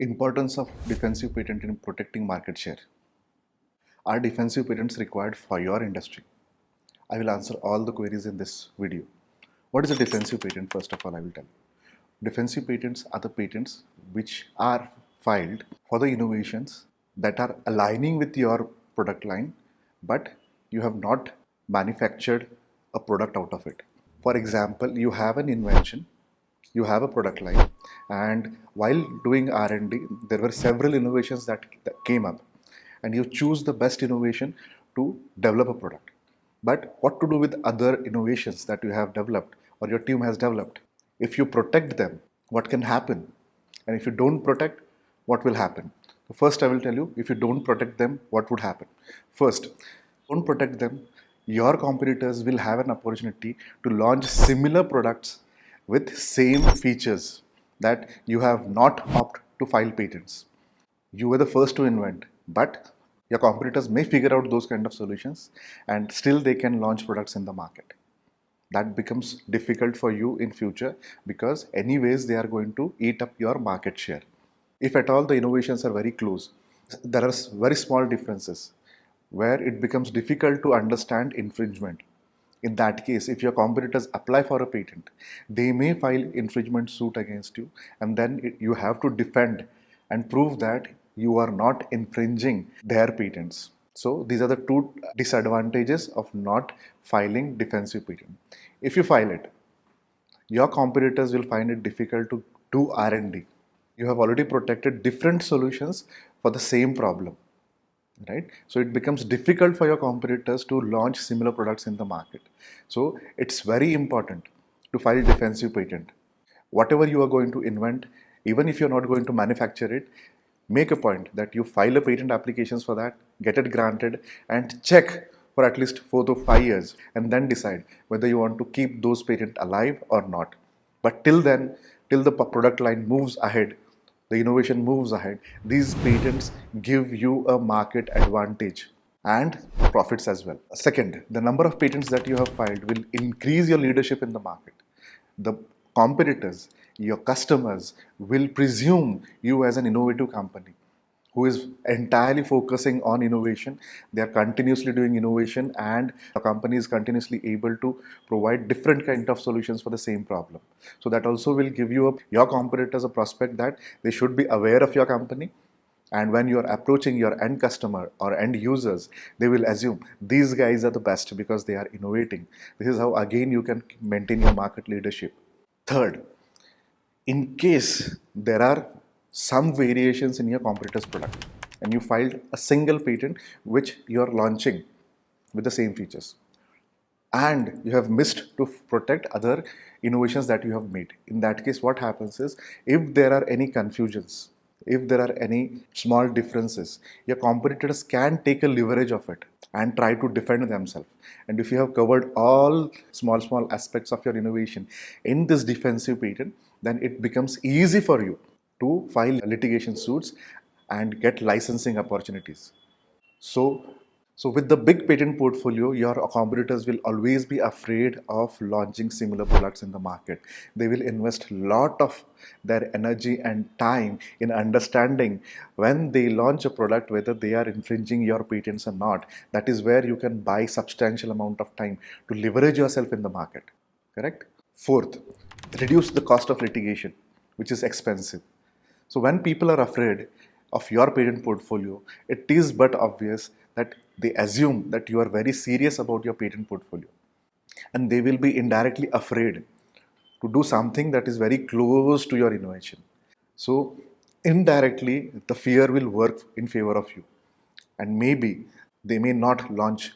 Importance of defensive patent in protecting market share. Are defensive patents required for your industry? I will answer all the queries in this video. What is a defensive patent? First of all, I will tell you. Defensive patents are the patents which are filed for the innovations that are aligning with your product line, but you have not manufactured a product out of it. For example, you have an invention, you have a product line, and while doing R&D there were several innovations that came up, and you choose the best innovation to develop a product. But what to do with other innovations that you have developed or your team has developed? If you protect them, what can happen? And if you don't protect, what will happen? First, I will tell you, if you don't protect them, what would happen? First, don't protect them, your competitors will have an opportunity to launch similar products with same features that you have not opted to file patents. You were the first to invent, but your competitors may figure out those kind of solutions and still they can launch products in the market. That becomes difficult for you in future because anyways they are going to eat up your market share. If at all the innovations are very close, there are very small differences where it becomes difficult to understand infringement. In that case, if your competitors apply for a patent, they may file infringement suit against you, and then you have to defend and prove that you are not infringing their patents. So these are the two disadvantages of not filing defensive patent. If you file it, your competitors will find it difficult to do R&D. You have already protected different solutions for the same problem, right? So it becomes difficult for your competitors to launch similar products in the market. So it's very important to file defensive patent. Whatever you are going to invent, even if you're not going to manufacture it, make a point that you file a patent applications for that, get it granted, and check for at least 4 to 5 years, and then decide whether you want to keep those patents alive or not. But till then, till the product line moves ahead, the innovation moves ahead, these patents give you a market advantage and profits as well. Second, the number of patents that you have filed will increase your leadership in the market. The competitors, your customers will presume you as an innovative company who is entirely focusing on innovation. They are continuously doing innovation, and the company is continuously able to provide different kind of solutions for the same problem. So that also will give your competitors a prospect that they should be aware of your company, and when you are approaching your end customer or end users, they will assume these guys are the best because they are innovating. This is how again you can maintain your market leadership. Third, in case there are some variations in your competitor's product and you filed a single patent which you are launching with the same features, and you have missed to protect other innovations that you have made, in that case what happens is, if there are any confusions, if there are any small differences, your competitors can take a leverage of it and try to defend themselves. And if you have covered all small aspects of your innovation in this defensive patent, then it becomes easy for you to file litigation suits and get licensing opportunities. So, with the big patent portfolio, your competitors will always be afraid of launching similar products in the market. They will invest a lot of their energy and time in understanding when they launch a product whether they are infringing your patents or not. That is where you can buy substantial amount of time to leverage yourself in the market. Correct? Fourth, reduce the cost of litigation, which is expensive. So when people are afraid of your patent portfolio, it is but obvious that they assume that you are very serious about your patent portfolio. And they will be indirectly afraid to do something that is very close to your innovation. So indirectly, the fear will work in favor of you. And maybe they may not launch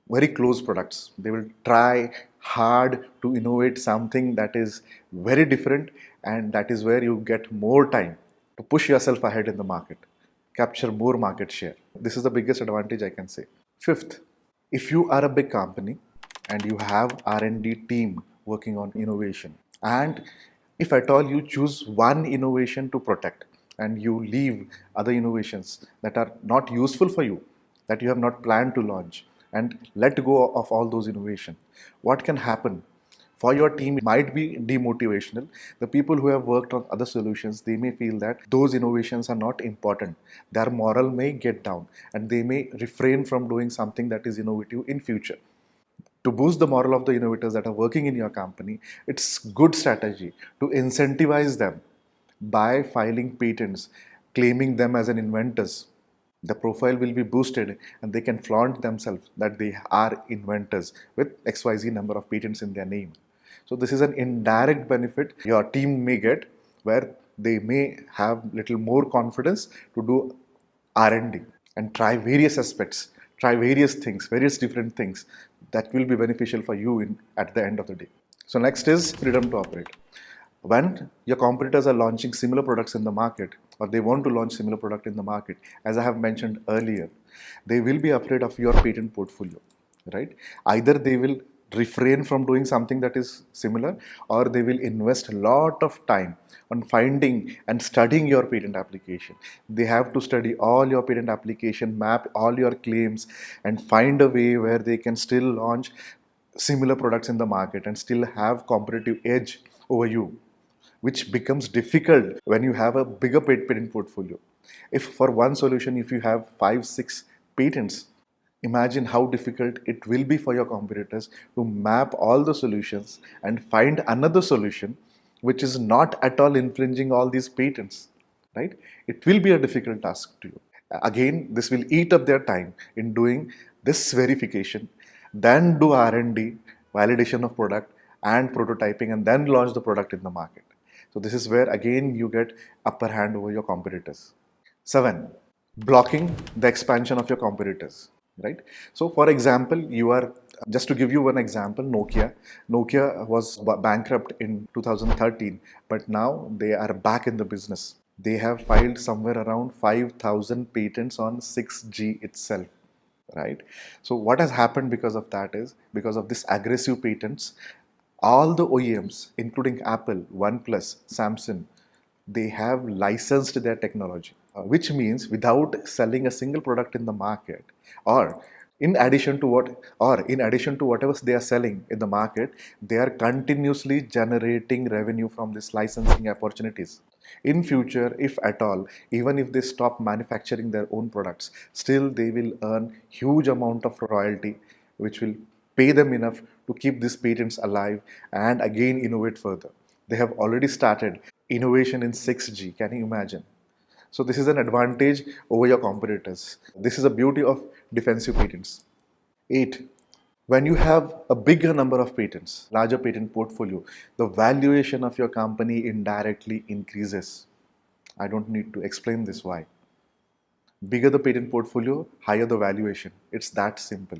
very close products. They will try hard to innovate something that is very different, and that is where you get more time to push yourself ahead in the market, capture more market share. This is the biggest advantage I can say. Fifth, if you are a big company and you have R&D team working on innovation, and if at all you choose one innovation to protect and you leave other innovations that are not useful for you, that you have not planned to launch, and let go of all those innovations, what can happen? For your team, it might be demotivational. The people who have worked on other solutions, they may feel that those innovations are not important. Their morale may get down and they may refrain from doing something that is innovative in future. To boost the morale of the innovators that are working in your company, it's good strategy to incentivize them by filing patents, claiming them as an inventors. The profile will be boosted and they can flaunt themselves that they are inventors with XYZ number of patents in their name. So this is an indirect benefit your team may get, where they may have little more confidence to do R&D and try various aspects, try various things, various different things that will be beneficial for you at the end of the day. So next is freedom to operate. When your competitors are launching similar products in the market, or they want to launch similar product in the market, as I have mentioned earlier, they will be afraid of your patent portfolio, right? Either they will refrain from doing something that is similar, or they will invest a lot of time on finding and studying your patent application. They have to study all your patent application, map all your claims, and find a way where they can still launch similar products in the market and still have competitive edge over you, which becomes difficult when you have a bigger patent portfolio. If for one solution, if you have 5, 6 patents, imagine how difficult it will be for your competitors to map all the solutions and find another solution which is not at all infringing all these patents, right? It will be a difficult task to you. Again, this will eat up their time in doing this verification, then do R&D, validation of product and prototyping, and then launch the product in the market. So this is where again you get upper hand over your competitors. 7, blocking the expansion of your competitors, right? So for example, you are, just to give you one example, Nokia was bankrupt in 2013, but now they are back in the business. They have filed somewhere around 5,000 patents on 6G itself, right? So what has happened because of that is, because of this aggressive patents, all the OEMs, including Apple, OnePlus, Samsung, they have licensed their technology, which means without selling a single product in the market, or in addition to whatever they are selling in the market, they are continuously generating revenue from these licensing opportunities. In future, if at all, even if they stop manufacturing their own products, still they will earn huge amount of royalty, which will pay them enough to keep these patents alive and again innovate further. They have already started innovation in 6G. Can you imagine? So this is an advantage over your competitors. This is the beauty of defensive patents. 8. When you have a bigger number of patents, larger patent portfolio, the valuation of your company indirectly increases. I don't need to explain this why. Bigger the patent portfolio, higher the valuation. It's that simple.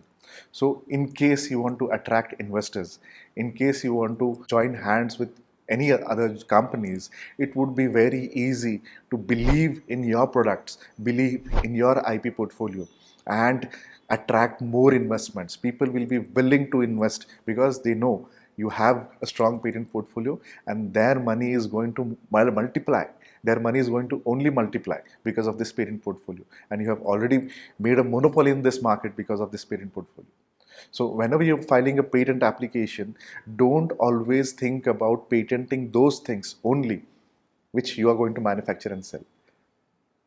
So in case you want to attract investors, in case you want to join hands with any other companies, it would be very easy to believe in your products, believe in your IP portfolio, and attract more investments. People will be willing to invest because they know you have a strong patent portfolio and their money is going to multiply. Their money is going to only multiply because of this patent portfolio, and you have already made a monopoly in this market because of this patent portfolio. So whenever you're filing a patent application, don't always think about patenting those things only which you are going to manufacture and sell.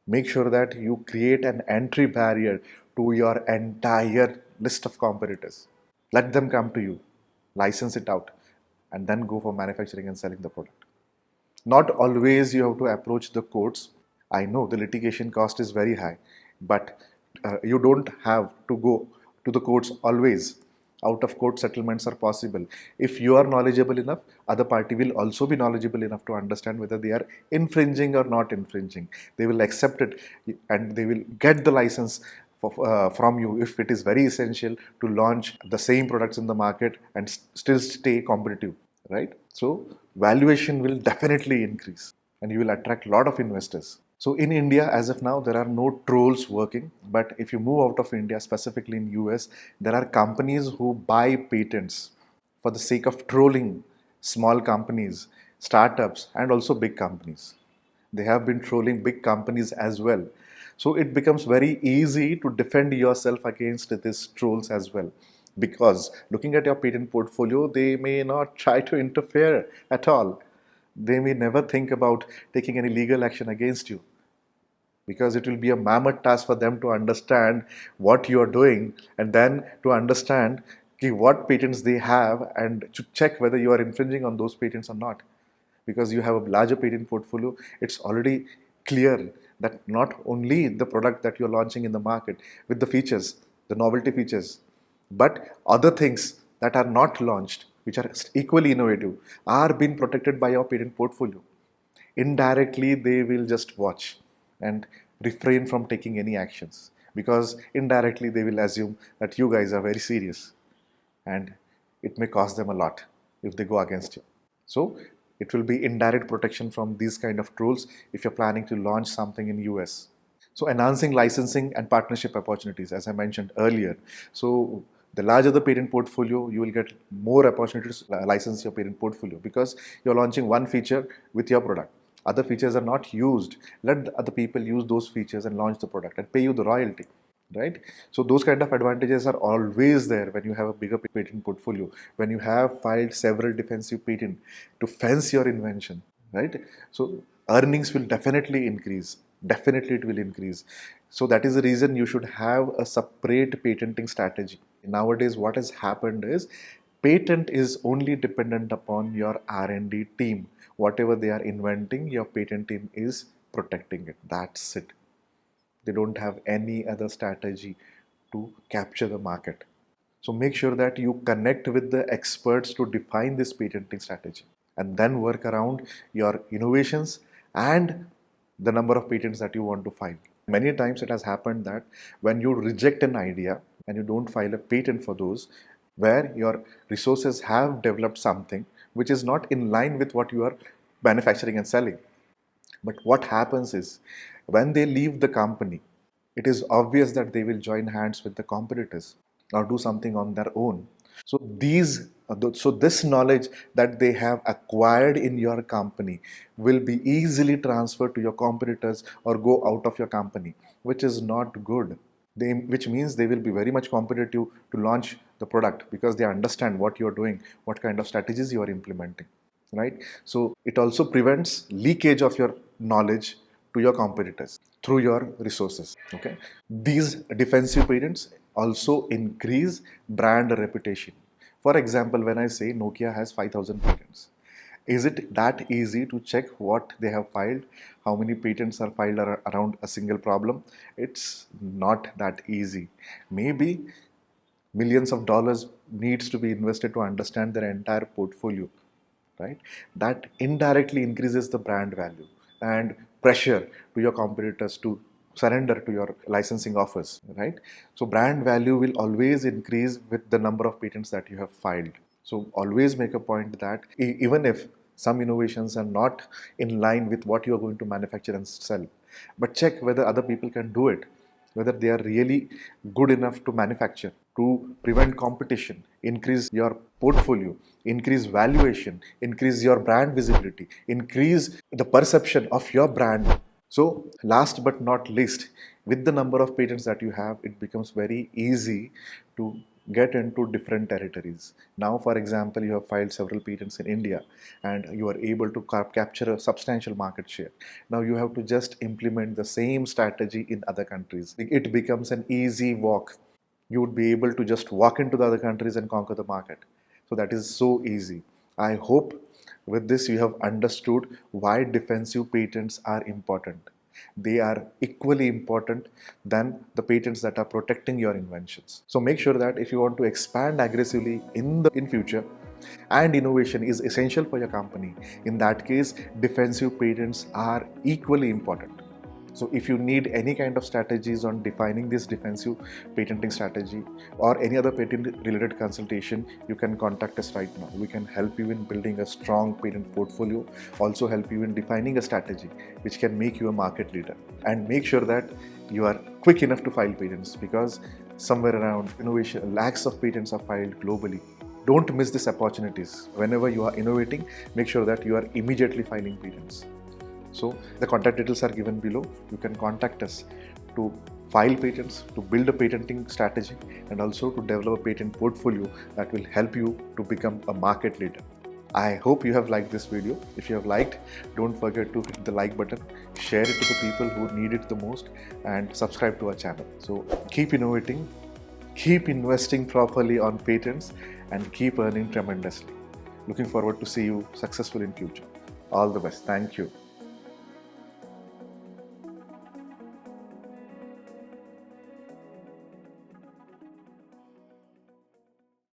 Make sure that you create an entry barrier to your entire list of competitors. Let them come to you, license it out, and then go for manufacturing and selling the product. Not always you have to approach the courts. I know the litigation cost is very high, but you don't have to go to the courts always. Out of court settlements are possible. If you are knowledgeable enough, other party will also be knowledgeable enough to understand whether they are infringing or not infringing. They will accept it and they will get the license from you if it is very essential to launch the same products in the market and still stay competitive, right? So valuation will definitely increase and you will attract a lot of investors. So in India, as of now, there are no trolls working. But if you move out of India, specifically in US, there are companies who buy patents for the sake of trolling small companies, startups, and also big companies. They have been trolling big companies as well. So it becomes very easy to defend yourself against these trolls as well. Because looking at your patent portfolio, they may not try to interfere at all. They may never think about taking any legal action against you, because it will be a mammoth task for them to understand what you are doing, and then to understand what patents they have and to check whether you are infringing on those patents or not. Because you have a larger patent portfolio, it's already clear that not only the product that you're launching in the market with the features, the novelty features, but other things that are not launched, which are equally innovative, are being protected by your patent portfolio. Indirectly, they will just watch and refrain from taking any actions, because indirectly they will assume that you guys are very serious, and it may cost them a lot if they go against you. So it will be indirect protection from these kind of trolls if you're planning to launch something in US. So enhancing licensing and partnership opportunities, as I mentioned earlier. So the larger the patent portfolio, you will get more opportunities to license your patent portfolio, because you're launching one feature with your product. Other features are not used. Let other people use those features and launch the product and pay you the royalty, right? So those kind of advantages are always there when you have a bigger patent portfolio, when you have filed several defensive patents to fence your invention, right? So earnings will definitely increase. Definitely it will increase. So that is the reason you should have a separate patenting strategy. Nowadays what has happened is patent is only dependent upon your R&D team. Whatever they are inventing, your patent team is protecting it. That's it. They don't have any other strategy to capture the market. So make sure that you connect with the experts to define this patenting strategy, and then work around your innovations and the number of patents that you want to file. Many times it has happened that when you reject an idea and you don't file a patent for those, where your resources have developed something which is not in line with what you are manufacturing and selling. But what happens is, when they leave the company, it is obvious that they will join hands with the competitors or do something on their own. So this knowledge that they have acquired in your company will be easily transferred to your competitors or go out of your company, which is not good. Which means they will be very much competitive to launch the product, because they understand what you're doing, what kind of strategies you are implementing, right? So it also prevents leakage of your knowledge to your competitors through your resources. Okay, these defensive patents also increase brand reputation. For example, when I say Nokia has 5,000 patents, is it that easy to check what they have filed? How many patents are filed around a single problem? It's not that easy. Maybe millions of dollars needs to be invested to understand their entire portfolio, right? That indirectly increases the brand value and pressure to your competitors to surrender to your licensing offers, right? So brand value will always increase with the number of patents that you have filed. So always make a point that even if some innovations are not in line with what you are going to manufacture and sell, but check whether other people can do it, whether they are really good enough to manufacture, to prevent competition, increase your portfolio, increase valuation, increase your brand visibility, increase the perception of your brand. So last but not least, with the number of patents that you have, it becomes very easy to get into different territories. Now, for example, you have filed several patents in India and you are able to capture a substantial market share. Now you have to just implement the same strategy in other countries. It becomes an easy walk. You would be able to just walk into the other countries and conquer the market. So that is so easy. I hope with this you have understood why defensive patents are important. They are equally important than the patents that are protecting your inventions. So make sure that if you want to expand aggressively in future, and innovation is essential for your company, in that case defensive patents are equally important. So if you need any kind of strategies on defining this defensive patenting strategy or any other patent related consultation, you can contact us right now. We can help you in building a strong patent portfolio, also help you in defining a strategy which can make you a market leader, and make sure that you are quick enough to file patents, because somewhere around innovation lakhs of patents are filed globally. Don't miss these opportunities. Whenever you are innovating, make sure that you are immediately filing patents. So the contact details are given below. You can contact us to file patents, to build a patenting strategy, and also to develop a patent portfolio that will help you to become a market leader. I hope you have liked this video. If you have liked, don't forget to hit the like button, share it to the people who need it the most, and subscribe to our channel. So keep innovating, keep investing properly on patents, and keep earning tremendously. Looking forward to see you successful in future. All the best. Thank you.